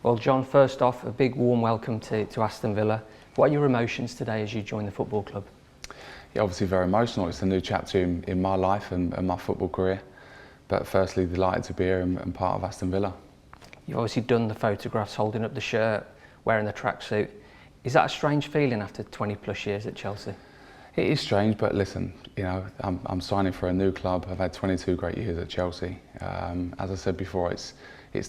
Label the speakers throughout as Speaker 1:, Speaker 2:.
Speaker 1: Well, John, first off, a big warm welcome to Aston Villa. What are your emotions today as you join the football club?
Speaker 2: Yeah, obviously very emotional. It's a new chapter in my life and my football career. But firstly, delighted to be here and part of Aston Villa.
Speaker 1: You've obviously done the photographs holding up the shirt, wearing the tracksuit. Is that a strange feeling after 20 plus years at Chelsea?
Speaker 2: It is strange, but listen, you know, I'm signing for a new club. I've had 22 great years at Chelsea. As I said before, it's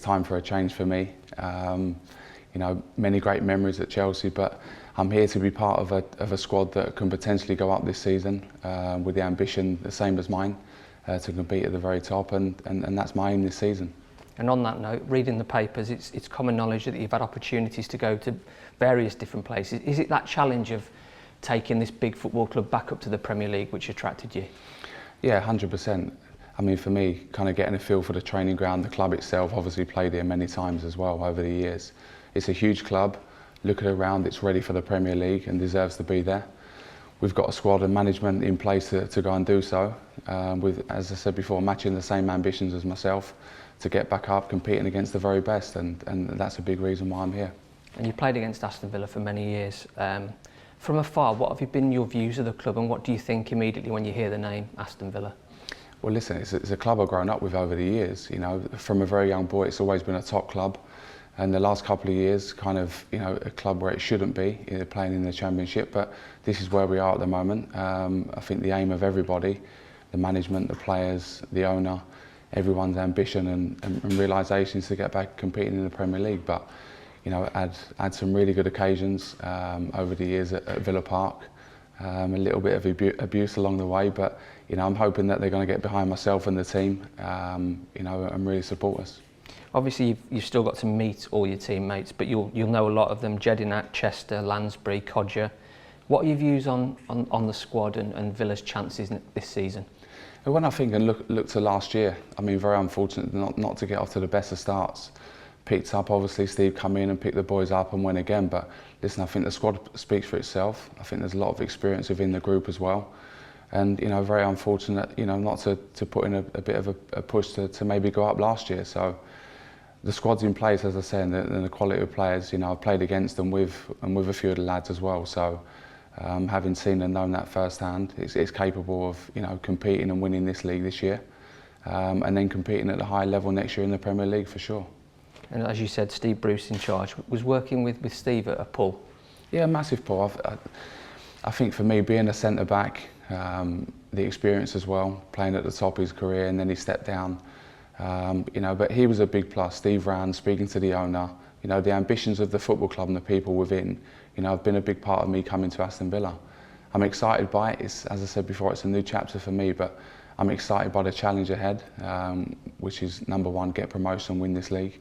Speaker 2: time for a change for me. You know, many great memories at Chelsea, but I'm here to be part of a squad that can potentially go up this season with the ambition the same as mine to compete at the very top, and that's my aim this season.
Speaker 1: And on that note, reading the papers, it's common knowledge that you've had opportunities to go to various different places. Is it that challenge of taking this big football club back up to the Premier League which attracted you?
Speaker 2: Yeah, 100%. I mean, for me, kind of getting a feel for the training ground, the club itself, obviously played here many times as well over the years. It's a huge club. Look at it around, it's ready for the Premier League and deserves to be there. We've got a squad and management in place to go and do so, with, as I said before, matching the same ambitions as myself to get back up, competing against the very best, and that's a big reason why I'm here.
Speaker 1: And you played against Aston Villa for many years. From afar, what have been your views of the club, and what do you think immediately when you hear the name Aston Villa?
Speaker 2: Well, listen, it's a club I've grown up with over the years. You know, from a very young boy, it's always been a top club. And the last couple of years, kind of, you know, a club where it shouldn't be, playing in the Championship. But this is where we are at the moment. I think the aim of everybody, the management, the players, the owner, everyone's ambition and realisation is to get back competing in the Premier League. But, you know, had some really good occasions over the years at Villa Park. A little bit of abuse along the way, but you know, I'm hoping that they're going to get behind myself and the team, you know, and really support us.
Speaker 1: Obviously, you've still got to meet all your teammates, but you'll know a lot of them: Jedinat, Chester, Lansbury, Codger. What are your views on the squad and Villa's chances this season?
Speaker 2: When I think and look to last year, I mean, very unfortunate not to get off to the best of starts. Picked up, obviously, Steve come in and picked the boys up and win again. But listen, I think the squad speaks for itself. I think there's a lot of experience within the group as well. And, you know, very unfortunate, you know, not to put in a bit of a push to maybe go up last year. So the squad's in place, as I said, and the quality of players, you know, I've played against them with a few of the lads as well. So having seen and known that firsthand, it's capable of, you know, competing and winning this league this year. And then competing at a high level next year in the Premier League for sure.
Speaker 1: And as you said, Steve Bruce in charge. Was working with Steve at a pull? Yeah,
Speaker 2: massive pull. I think for me, being a centre-back, the experience as well, playing at the top of his career, and then he stepped down. You know, but he was a big plus. Steve ran, speaking to the owner. You know, the ambitions of the football club and the people within, you know, have been a big part of me coming to Aston Villa. I'm excited by it. As I said before, it's a new chapter for me, but I'm excited by the challenge ahead, which is number one, get promotion, win this league.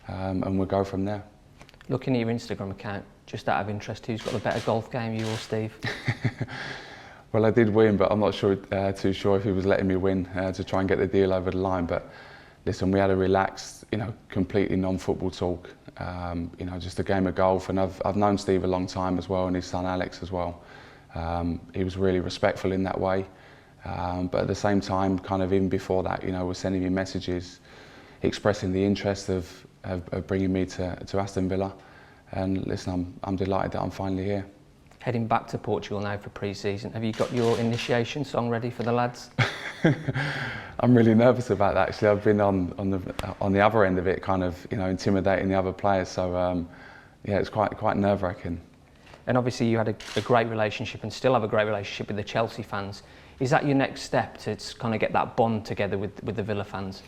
Speaker 2: And we'll go from there.
Speaker 1: Looking at your Instagram account, just out of interest, who's got the better golf game, you or Steve?
Speaker 2: Well, I did win, but I'm not too sure if he was letting me win to try and get the deal over the line. But listen, we had a relaxed, you know, completely non-football talk. You know, just a game of golf, and I've known Steve a long time as well, and his son Alex as well. He was really respectful in that way, but at the same time, kind of even before that, you know, was sending me messages, expressing the interest of bringing me to Aston Villa. And listen, I'm delighted that I'm finally here.
Speaker 1: Heading back to Portugal now for pre-season, have you got your initiation song ready for the lads?
Speaker 2: I'm really nervous about that, actually. I've been on the other end of it, kind of, you know, intimidating the other players. So yeah, it's quite nerve-wracking.
Speaker 1: And obviously you had a great relationship and still have a great relationship with the Chelsea fans. Is that your next step, to kind of get that bond together with the Villa fans?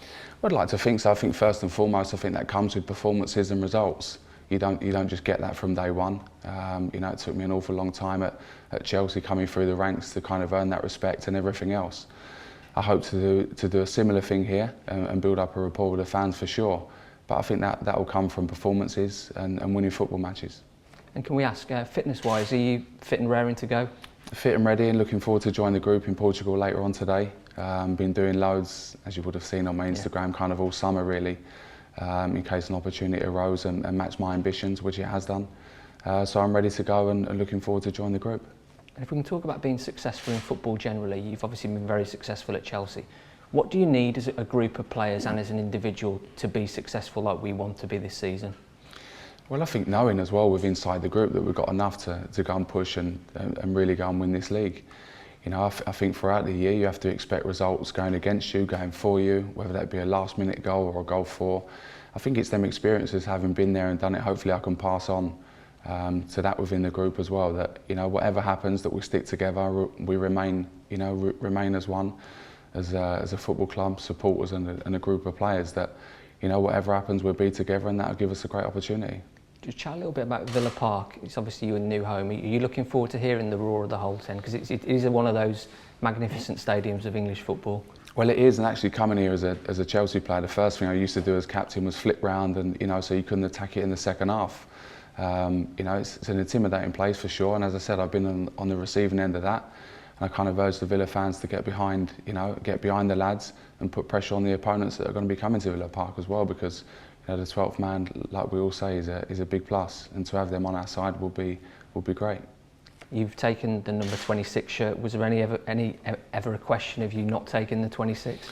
Speaker 2: I'd like to think so. I think first and foremost, I think that comes with performances and results. You don't just get that from day one. You know, it took me an awful long time at Chelsea, coming through the ranks to kind of earn that respect and everything else. I hope to do a similar thing here and build up a rapport with the fans for sure. But I think that will come from performances and winning football matches.
Speaker 1: And can we ask, fitness-wise, are you fit and raring to go?
Speaker 2: Fit and ready, and looking forward to join the group in Portugal later on today. Been doing loads, as you would have seen on my Instagram, kind of all summer really, in case an opportunity arose and matched my ambitions, which it has done. So I'm ready to go and looking forward to join the group.
Speaker 1: And if we can talk about being successful in football generally, you've obviously been very successful at Chelsea. What do you need as a group of players and as an individual to be successful like we want to be this season?
Speaker 2: Well, I think knowing as well with inside the group that we've got enough to go and push and really go and win this league. You know, I think throughout the year you have to expect results going against you, going for you, whether that be a last minute goal or a goal for. I think it's them experiences, having been there and done it, hopefully I can pass on to that within the group as well, that, you know, whatever happens, that we stick together, we remain, you know, remain as one, as a football club, supporters and a group of players, that, you know, whatever happens, we'll be together and that'll give us a great opportunity.
Speaker 1: Just chat a little bit about Villa Park. It's obviously your new home. Are you looking forward to hearing the roar of the whole 10? Because it is one of those magnificent stadiums of English football.
Speaker 2: Well, it is, and actually coming here as a Chelsea player, the first thing I used to do as captain was flip round, and, you know, so you couldn't attack it in the second half. You know, it's an intimidating place for sure, and as I said, I've been on the receiving end of that, and I kind of urge the Villa fans to get behind, you know, get behind the lads and put pressure on the opponents that are going to be coming to Villa Park as well, because, you know, the 12th man, like we all say, is a big plus, and to have them on our side will be great.
Speaker 1: You've taken the number 26 shirt. Was there ever a question of you not taking the 26?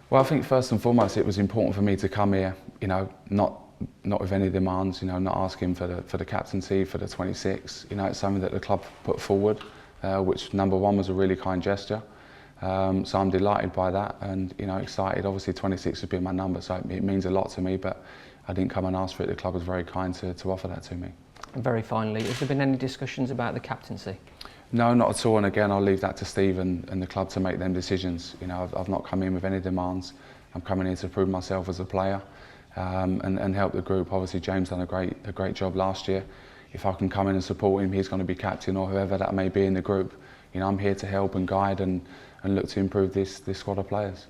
Speaker 2: Well, I think first and foremost it was important for me to come here, you know, not with any demands, you know, not asking for the captaincy, for the 26. You know, it's something that the club put forward, which number one was a really kind gesture. So I'm delighted by that, and, you know, excited. Obviously 26 has been my number, so it means a lot to me, but I didn't come and ask for it. The club was very kind to offer that to me.
Speaker 1: And very finally, has there been any discussions about the captaincy?
Speaker 2: No, not at all, and again I'll leave that to Steve and the club to make them decisions. You know, I've not come in with any demands. I'm coming in to prove myself as a player and help the group. Obviously James done a great job last year. If I can come in and support him, he's going to be captain or whoever that may be in the group. You know, I'm here to help and guide and look to improve this squad of players.